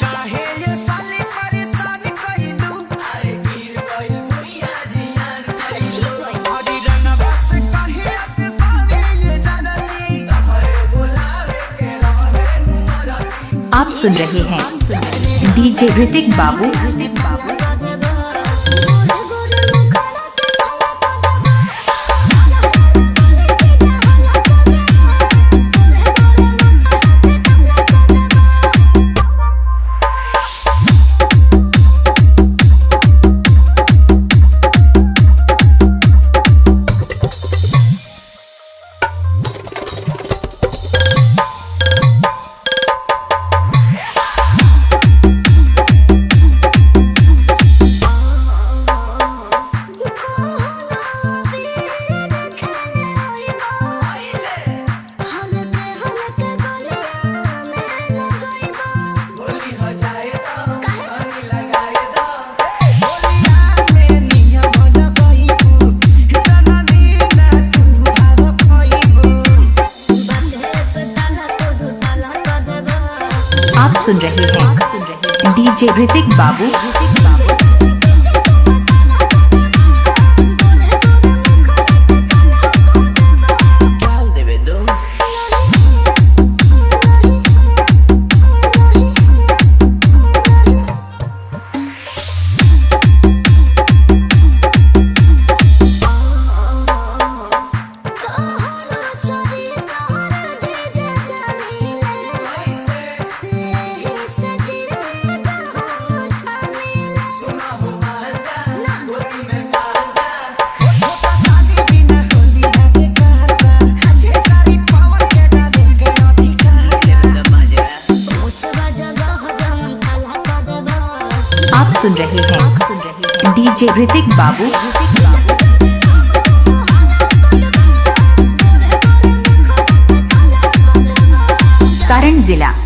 काहे ये साली परेशान कइलू अरे गिर गइल भुइया जियान कइलू हरी रंगवा से काहे अब पावे ये दादाजी तहरे बुलावे के रहले नुमरती। आप सुन रहे हैं डीजे ऋतिक बाबू। आप सुन रहे हैं डीजे ऋतिक बाबू। आप सुन रहे हैं डीजे ऋतिक बाबू। सारण जिला।